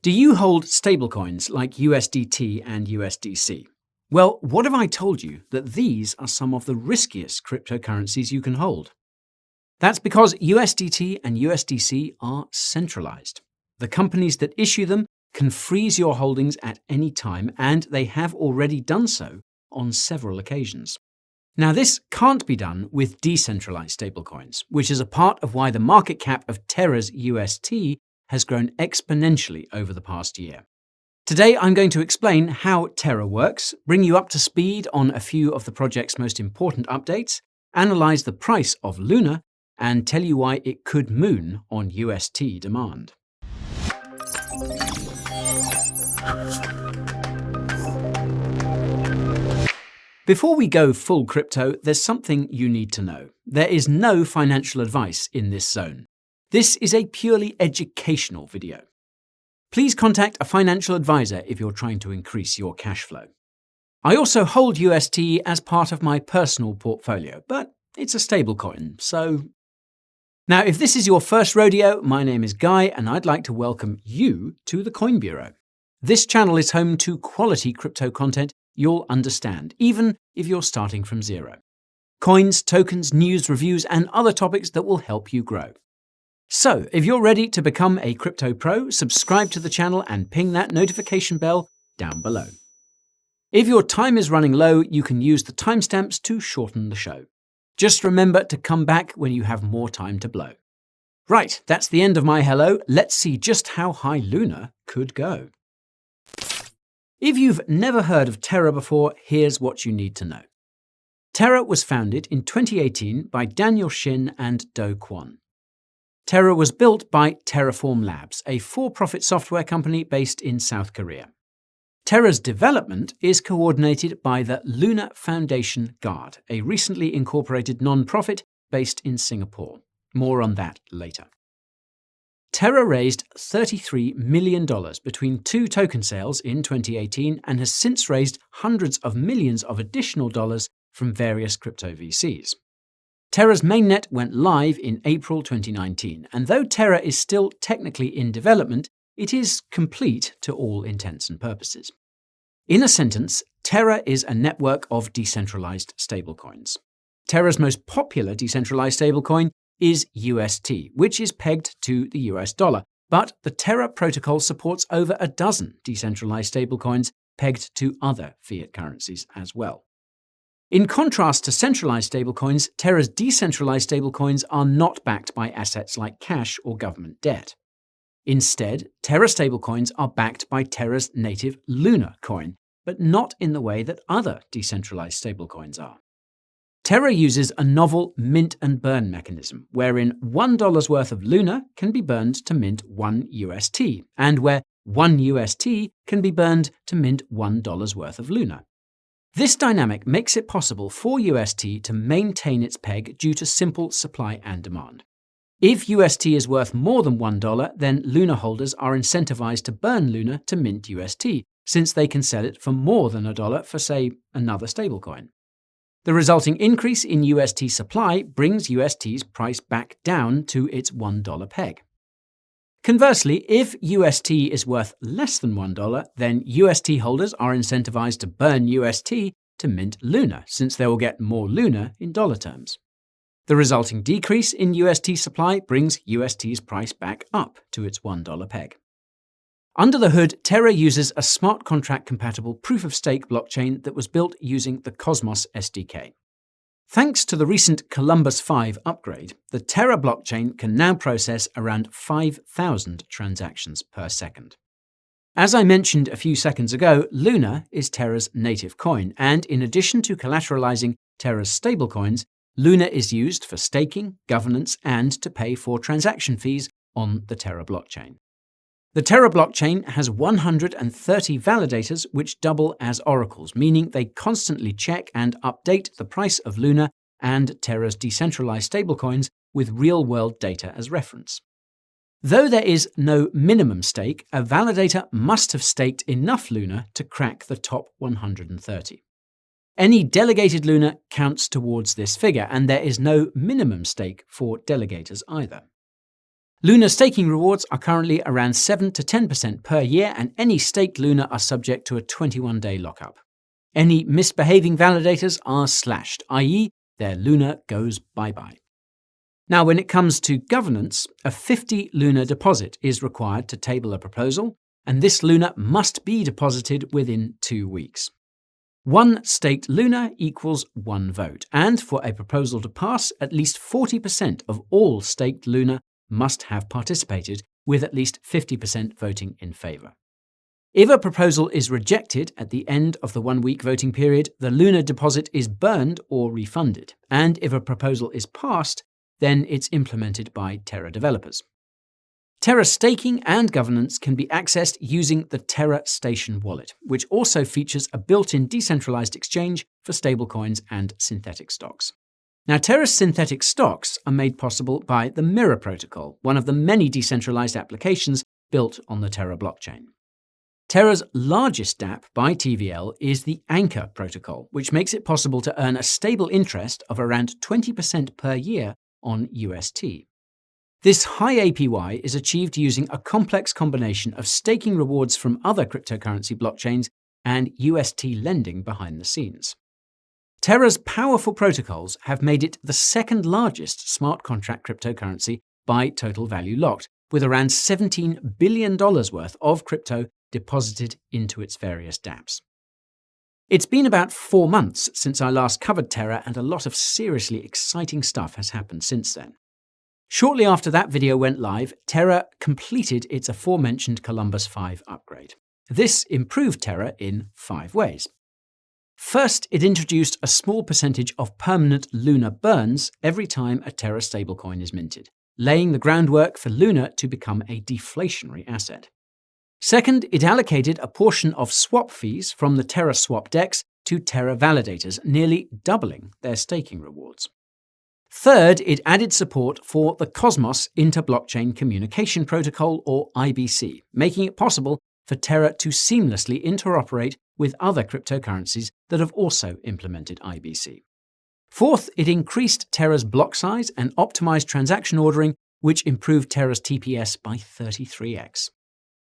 Do you hold stablecoins like USDT and USDC? Well, what if I told you that these are some of the riskiest cryptocurrencies you can hold? That's because USDT and USDC are centralized. The companies that issue them can freeze your holdings at any time, and they have already done so on several occasions. Now, this can't be done with decentralized stablecoins, which is a part of why the market cap of Terra's UST has grown exponentially over the past year. Today, I'm going to explain how Terra works, bring you up to speed on a few of the project's most important updates, analyze the price of Luna, and tell you why it could moon on UST demand. Before we go full crypto, there's something you need to know. There is no financial advice in this zone. This is a purely educational video. Please contact a financial advisor if you're trying to increase your cash flow. I also hold UST as part of my personal portfolio, but it's a stablecoin, so... Now, if this is your first rodeo, my name is Guy, and I'd like to welcome you to the Coin Bureau. This channel is home to quality crypto content you'll understand, even if you're starting from zero. Coins, tokens, news, reviews, and other topics that will help you grow. So, if you're ready to become a crypto pro, subscribe to the channel and ping that notification bell down below. If your time is running low, you can use the timestamps to shorten the show. Just remember to come back when you have more time to blow. Right, that's the end of my hello. Let's see just how high Luna could go. If you've never heard of Terra before, here's what you need to know. Terra was founded in 2018 by Daniel Shin and Do Kwon. Terra was built by Terraform Labs, a for-profit software company based in South Korea. Terra's development is coordinated by the Luna Foundation Guard, a recently incorporated non-profit based in Singapore. More on that later. Terra raised $33 million between two token sales in 2018 and has since raised hundreds of millions of additional dollars from various crypto VCs. Terra's mainnet went live in April 2019, and though Terra is still technically in development, it is complete to all intents and purposes. In a sentence, Terra is a network of decentralized stablecoins. Terra's most popular decentralized stablecoin is UST, which is pegged to the US dollar, but the Terra protocol supports over a dozen decentralized stablecoins pegged to other fiat currencies as well. In contrast to centralized stablecoins, Terra's decentralized stablecoins are not backed by assets like cash or government debt. Instead, Terra stablecoins are backed by Terra's native Luna coin, but not in the way that other decentralized stablecoins are. Terra uses a novel mint and burn mechanism, wherein $1 worth of Luna can be burned to mint 1 UST, and where 1 UST can be burned to mint $1 worth of Luna. This dynamic makes it possible for UST to maintain its peg due to simple supply and demand. If UST is worth more than $1, then Luna holders are incentivized to burn Luna to mint UST, since they can sell it for more than $1 for, say, another stablecoin. The resulting increase in UST supply brings UST's price back down to its $1 peg. Conversely, if UST is worth less than $1, then UST holders are incentivized to burn UST to mint Luna, since they will get more Luna in dollar terms. The resulting decrease in UST supply brings UST's price back up to its $1 peg. Under the hood, Terra uses a smart contract-compatible proof-of-stake blockchain that was built using the Cosmos SDK. Thanks to the recent Columbus 5 upgrade, the Terra blockchain can now process around 5,000 transactions per second. As I mentioned a few seconds ago, Luna is Terra's native coin, and in addition to collateralizing Terra's stablecoins, Luna is used for staking, governance, and to pay for transaction fees on the Terra blockchain. The Terra blockchain has 130 validators which double as oracles, meaning they constantly check and update the price of Luna and Terra's decentralized stablecoins with real-world data as reference. Though there is no minimum stake, a validator must have staked enough Luna to crack the top 130. Any delegated Luna counts towards this figure, and there is no minimum stake for delegators either. Luna staking rewards are currently around 7 to 10% per year, and any staked Luna are subject to a 21-day lockup. Any misbehaving validators are slashed, i.e., their Luna goes bye-bye. Now, when it comes to governance, a 50 Luna deposit is required to table a proposal, and this Luna must be deposited within 2 weeks. 1 staked Luna equals 1 vote, and for a proposal to pass, at least 40% of all staked Luna must have participated, with at least 50% voting in favour. If a proposal is rejected at the end of the 1-week voting period, the Luna deposit is burned or refunded, and if a proposal is passed, then it's implemented by Terra developers. Terra staking and governance can be accessed using the Terra Station wallet, which also features a built-in decentralized exchange for stablecoins and synthetic stocks. Now, Terra's synthetic stocks are made possible by the Mirror protocol, one of the many decentralized applications built on the Terra blockchain. Terra's largest dApp by TVL is the Anchor protocol, which makes it possible to earn a stable interest of around 20% per year on UST. This high APY is achieved using a complex combination of staking rewards from other cryptocurrency blockchains and UST lending behind the scenes. Terra's powerful protocols have made it the second largest smart contract cryptocurrency by total value locked, with around $17 billion worth of crypto deposited into its various dApps. It's been about 4 months since I last covered Terra, and a lot of seriously exciting stuff has happened since then. Shortly after that video went live, Terra completed its aforementioned Columbus 5 upgrade. This improved Terra in 5 ways. First, it introduced a small percentage of permanent Luna burns every time a Terra stablecoin is minted, laying the groundwork for Luna to become a deflationary asset. Second, it allocated a portion of swap fees from the Terra swap DEX to Terra validators, nearly doubling their staking rewards. Third, it added support for the Cosmos Inter-Blockchain Communication Protocol, or IBC, making it possible for Terra to seamlessly interoperate with other cryptocurrencies that have also implemented IBC. Fourth, it increased Terra's block size and optimized transaction ordering, which improved Terra's TPS by 33x.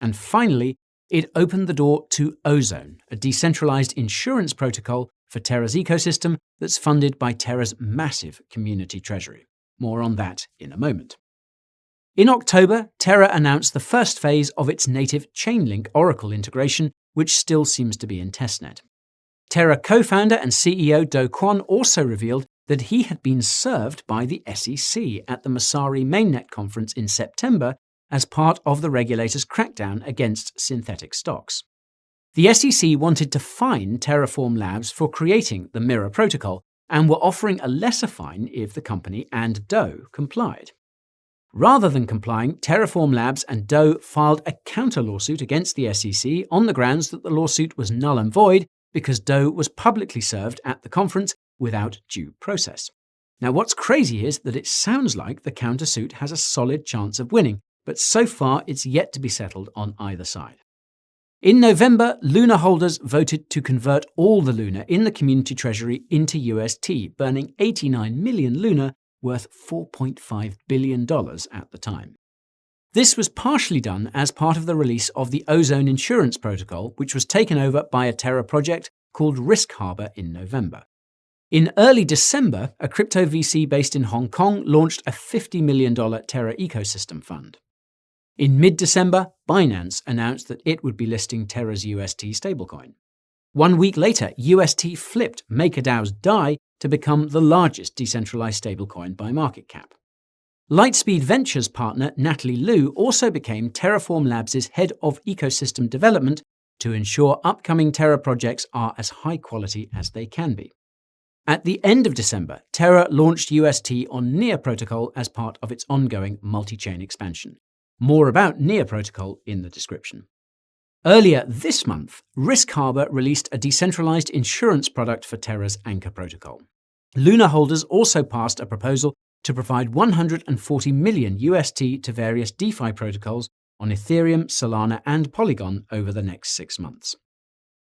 And finally, it opened the door to Ozone, a decentralized insurance protocol for Terra's ecosystem that's funded by Terra's massive community treasury. More on that in a moment. In October, Terra announced the first phase of its native Chainlink Oracle integration, which still seems to be in testnet. Terra co-founder and CEO Do Kwon also revealed that he had been served by the SEC at the Messari Mainnet conference in September as part of the regulator's crackdown against synthetic stocks. The SEC wanted to fine Terraform Labs for creating the Mirror protocol and were offering a lesser fine if the company and Do complied. Rather than complying, Terraform Labs and Do filed a counter-lawsuit against the SEC on the grounds that the lawsuit was null and void because Do was publicly served at the conference without due process. Now, what's crazy is that it sounds like the countersuit has a solid chance of winning, but so far it's yet to be settled on either side. In November, Luna holders voted to convert all the Luna in the community treasury into UST, burning 89 million Luna, worth $4.5 billion at the time. This was partially done as part of the release of the Ozone Insurance Protocol, which was taken over by a Terra project called Risk Harbor in November. In early December, a crypto VC based in Hong Kong launched a $50 million Terra ecosystem fund. In mid-December, Binance announced that it would be listing Terra's UST stablecoin. 1 week later, UST flipped MakerDAO's DAI to become the largest decentralized stablecoin by market cap. Lightspeed Ventures partner Natalie Liu also became Terraform Labs' head of ecosystem development to ensure upcoming Terra projects are as high quality as they can be. At the end of December, Terra launched UST on Near Protocol as part of its ongoing multi-chain expansion. More about Near Protocol in the description. Earlier this month, Risk Harbor released a decentralized insurance product for Terra's Anchor protocol. Luna holders also passed a proposal to provide 140 million UST to various DeFi protocols on Ethereum, Solana, and Polygon over the next 6 months.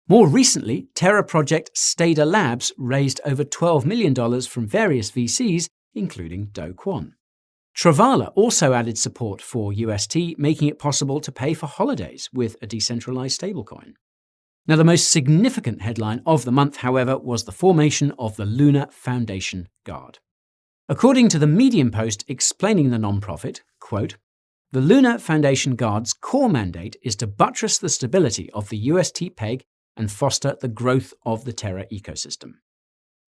More recently, Terra project Stader Labs raised over $12 million from various VCs, including Do Kwon. Travala also added support for UST, making it possible to pay for holidays with a decentralized stablecoin. Now, the most significant headline of the month, however, was the formation of the Luna Foundation Guard. According to the Medium post explaining the nonprofit, quote, "The Luna Foundation Guard's core mandate is to buttress the stability of the UST peg and foster the growth of the Terra ecosystem.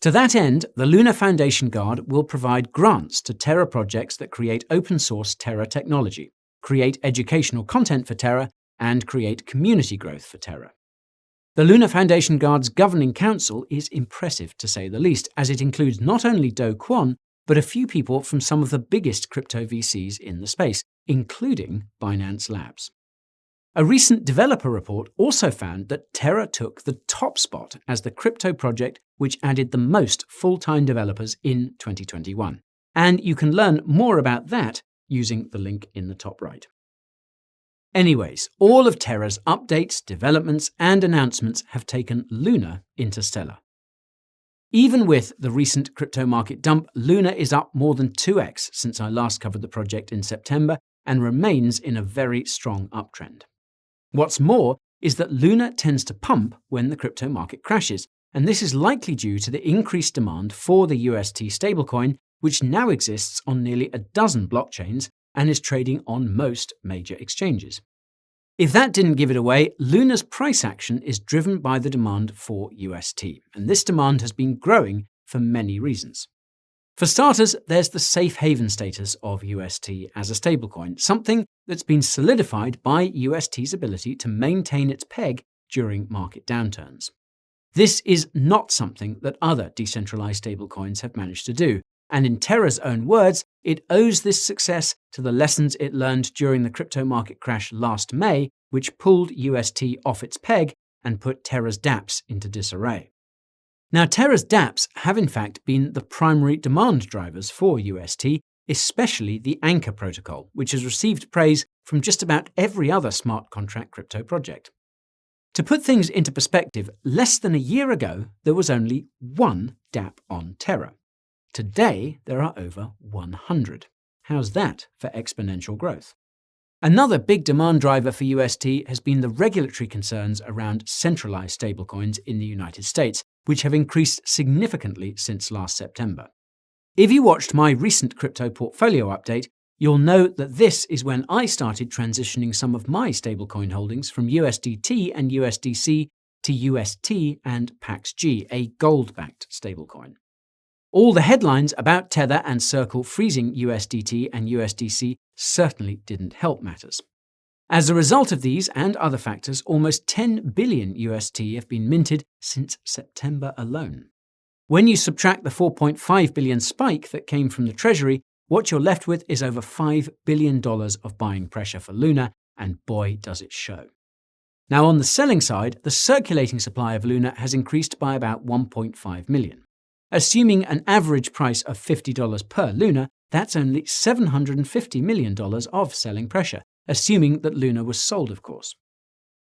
To that end, the Luna Foundation Guard will provide grants to Terra projects that create open-source Terra technology, create educational content for Terra, and create community growth for Terra." The Luna Foundation Guard's governing council is impressive, to say the least, as it includes not only Do Kwon, but a few people from some of the biggest crypto VCs in the space, including Binance Labs. A recent developer report also found that Terra took the top spot as the crypto project which added the most full-time developers in 2021. And you can learn more about that using the link in the top right. Anyways, all of Terra's updates, developments, and announcements have taken Luna interstellar. Even with the recent crypto market dump, Luna is up more than 2x since I last covered the project in September and remains in a very strong uptrend. What's more is that Luna tends to pump when the crypto market crashes, and this is likely due to the increased demand for the UST stablecoin, which now exists on nearly a dozen blockchains and is trading on most major exchanges. If that didn't give it away, Luna's price action is driven by the demand for UST, and this demand has been growing for many reasons. For starters, there's the safe haven status of UST as a stablecoin, something that's been solidified by UST's ability to maintain its peg during market downturns. This is not something that other decentralized stablecoins have managed to do, and in Terra's own words, it owes this success to the lessons it learned during the crypto market crash last May, which pulled UST off its peg and put Terra's dApps into disarray. Now, Terra's dApps have in fact been the primary demand drivers for UST, especially the Anchor protocol, which has received praise from just about every other smart contract crypto project. To put things into perspective, less than a year ago, there was only one dApp on Terra. Today, there are over 100. How's that for exponential growth? Another big demand driver for UST has been the regulatory concerns around centralized stablecoins in the United States, which have increased significantly since last September. If you watched my recent crypto portfolio update, you'll know that this is when I started transitioning some of my stablecoin holdings from USDT and USDC to UST and PAXG, a gold-backed stablecoin. All the headlines about Tether and Circle freezing USDT and USDC certainly didn't help matters. As a result of these and other factors, almost 10 billion UST have been minted since September alone. When you subtract the 4.5 billion spike that came from the Treasury, what you're left with is over $5 billion of buying pressure for Luna, and boy does it show. Now on the selling side, the circulating supply of Luna has increased by about 1.5 million. Assuming an average price of $50 per Luna, that's only $750 million of selling pressure, assuming that Luna was sold, of course.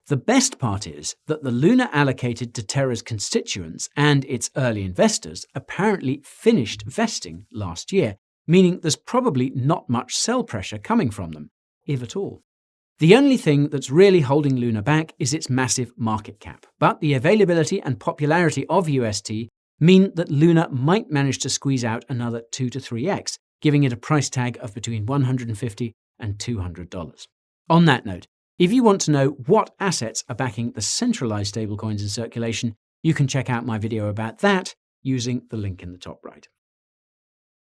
The best part is that the Luna allocated to Terra's constituents and its early investors apparently finished vesting last year, meaning there's probably not much sell pressure coming from them, if at all. The only thing that's really holding Luna back is its massive market cap, but the availability and popularity of UST mean that Luna might manage to squeeze out another 2 to 3x, giving it a price tag of between $150 and $200. On that note, if you want to know what assets are backing the centralized stablecoins in circulation, you can check out my video about that using the link in the top right.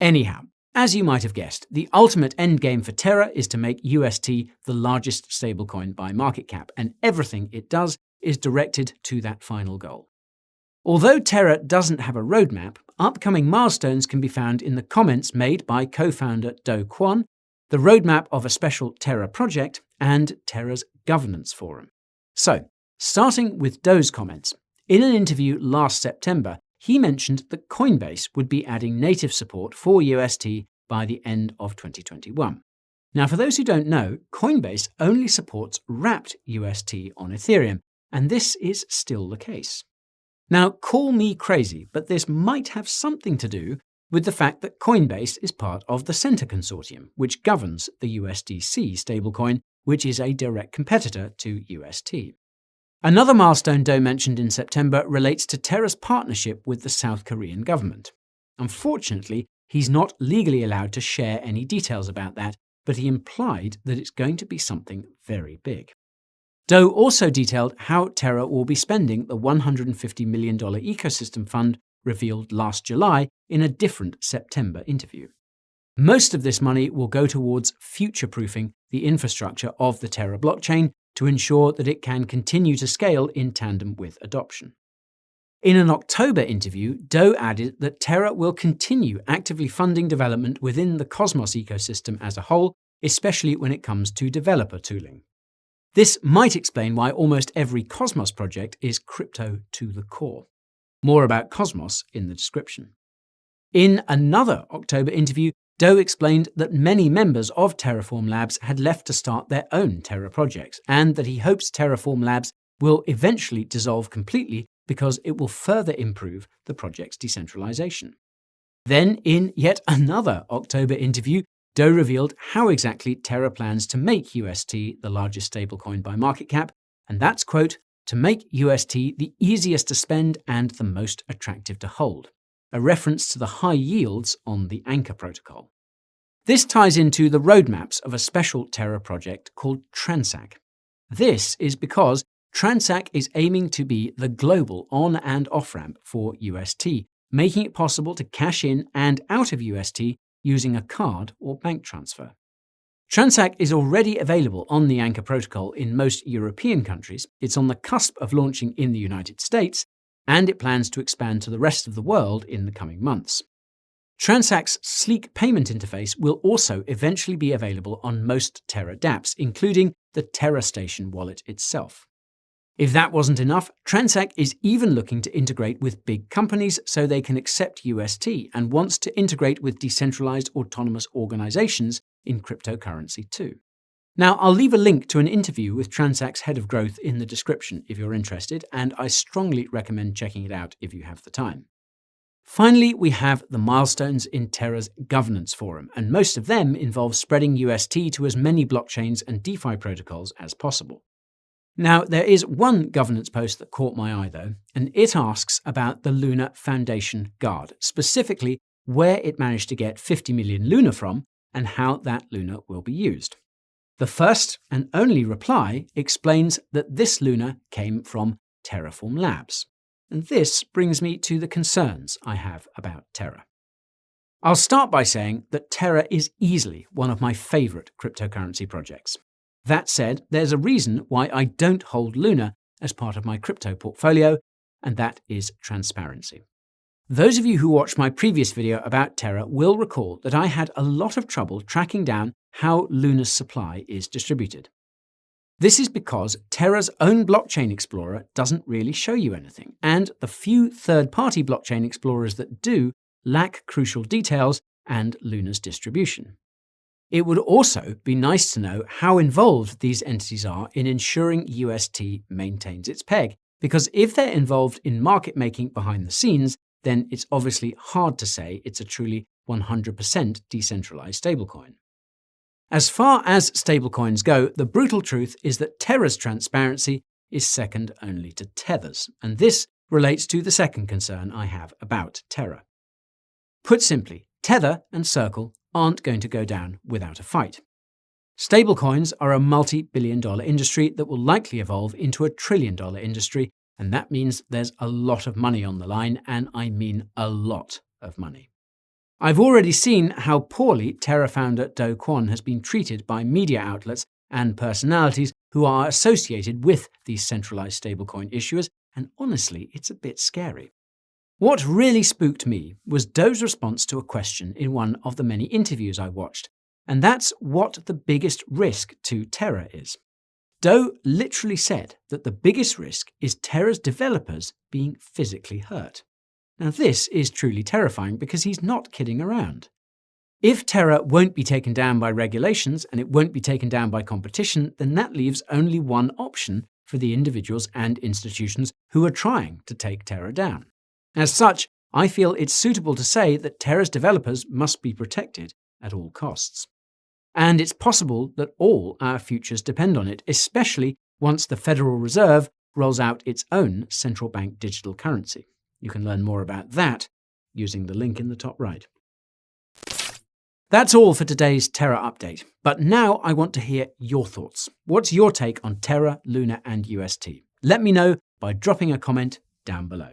Anyhow, as you might have guessed, the ultimate endgame for Terra is to make UST the largest stablecoin by market cap, and everything it does is directed to that final goal. Although Terra doesn't have a roadmap, upcoming milestones can be found in the comments made by co-founder Do Kwon, the roadmap of a special Terra project, and Terra's governance forum. So, starting with Do's comments, in an interview last September, he mentioned that Coinbase would be adding native support for UST by the end of 2021. Now, for those who don't know, Coinbase only supports wrapped UST on Ethereum, and this is still the case. Now, call me crazy, but this might have something to do with the fact that Coinbase is part of the Center Consortium, which governs the USDC stablecoin, which is a direct competitor to UST. Another milestone Do mentioned in September relates to Terra's partnership with the South Korean government. Unfortunately, he's not legally allowed to share any details about that, but he implied that it's going to be something very big. Do also detailed how Terra will be spending the $150 million ecosystem fund revealed last July in a different September interview. Most of this money will go towards future-proofing the infrastructure of the Terra blockchain to ensure that it can continue to scale in tandem with adoption. In an October interview, Do added that Terra will continue actively funding development within the Cosmos ecosystem as a whole, especially when it comes to developer tooling. This might explain why almost every Cosmos project is crypto to the core. More about Cosmos in the description. In another October interview, Do explained that many members of Terraform Labs had left to start their own Terra projects, and that he hopes Terraform Labs will eventually dissolve completely because it will further improve the project's decentralization. Then, in yet another October interview, Do revealed how exactly Terra plans to make UST the largest stablecoin by market cap, and that's, quote, to make UST the easiest to spend and the most attractive to hold, a reference to the high yields on the Anchor protocol. This ties into the roadmaps of a special Terra project called Transac. This is because Transac is aiming to be the global on- and off-ramp for UST, making it possible to cash in and out of UST using a card or bank transfer. Transac is already available on the Anchor protocol in most European countries, it's on the cusp of launching in the United States, and it plans to expand to the rest of the world in the coming months. Transac's sleek payment interface will also eventually be available on most Terra dApps, including the Terra Station wallet itself. If that wasn't enough, Transac is even looking to integrate with big companies so they can accept UST and wants to integrate with decentralized autonomous organizations in cryptocurrency too. Now, I'll leave a link to an interview with Transac's head of growth in the description if you're interested, and I strongly recommend checking it out if you have the time. Finally, we have the milestones in Terra's governance forum, and most of them involve spreading UST to as many blockchains and DeFi protocols as possible. Now, there is one governance post that caught my eye though, and it asks about the Luna Foundation Guard, specifically where it managed to get 50 million Luna from and how that Luna will be used. The first and only reply explains that this Luna came from Terraform Labs. And this brings me to the concerns I have about Terra. I'll start by saying that Terra is easily one of my favorite cryptocurrency projects. That said, there's a reason why I don't hold Luna as part of my crypto portfolio, and that is transparency. Those of you who watched my previous video about Terra will recall that I had a lot of trouble tracking down how Luna's supply is distributed. This is because Terra's own blockchain explorer doesn't really show you anything, and the few third-party blockchain explorers that do lack crucial details and Luna's distribution. It would also be nice to know how involved these entities are in ensuring UST maintains its peg, because if they're involved in market making behind the scenes, then it's obviously hard to say it's a truly 100% decentralized stablecoin. As far as stablecoins go, the brutal truth is that Terra's transparency is second only to Tether's, and this relates to the second concern I have about Terra. Put simply, Tether and Circle aren't going to go down without a fight. Stablecoins are a multi-billion-dollar industry that will likely evolve into a trillion-dollar industry, and that means there's a lot of money on the line, and I mean a lot of money. I've already seen how poorly Terra founder Do Kwon has been treated by media outlets and personalities who are associated with these centralized stablecoin issuers, and honestly, it's a bit scary. What really spooked me was Do's response to a question in one of the many interviews I watched, and that's what the biggest risk to Terra is. Do literally said that the biggest risk is Terra's developers being physically hurt. Now this is truly terrifying because he's not kidding around. If Terra won't be taken down by regulations and it won't be taken down by competition, then that leaves only one option for the individuals and institutions who are trying to take Terra down. As such, I feel it's suitable to say that Terra's developers must be protected at all costs. And it's possible that all our futures depend on it, especially once the Federal Reserve rolls out its own central bank digital currency. You can learn more about that using the link in the top right. That's all for today's Terra update, but now I want to hear your thoughts. What's your take on Terra, Luna and UST? Let me know by dropping a comment down below.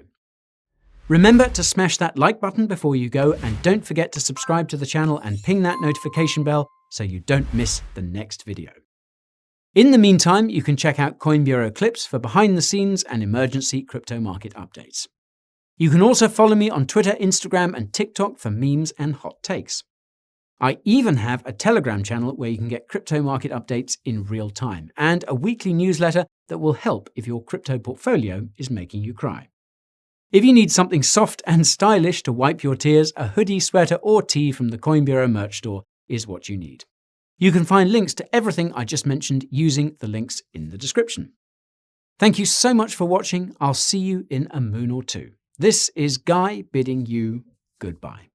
Remember to smash that like button before you go, and don't forget to subscribe to the channel and ping that notification bell so you don't miss the next video. In the meantime, you can check out Coin Bureau clips for behind-the-scenes and emergency crypto market updates. You can also follow me on Twitter, Instagram and TikTok for memes and hot takes. I even have a Telegram channel where you can get crypto market updates in real time, and a weekly newsletter that will help if your crypto portfolio is making you cry. If you need something soft and stylish to wipe your tears, a hoodie, sweater or tee from the Coin Bureau merch store is what you need. You can find links to everything I just mentioned using the links in the description. Thank you so much for watching. I'll see you in a moon or two. This is Guy bidding you goodbye.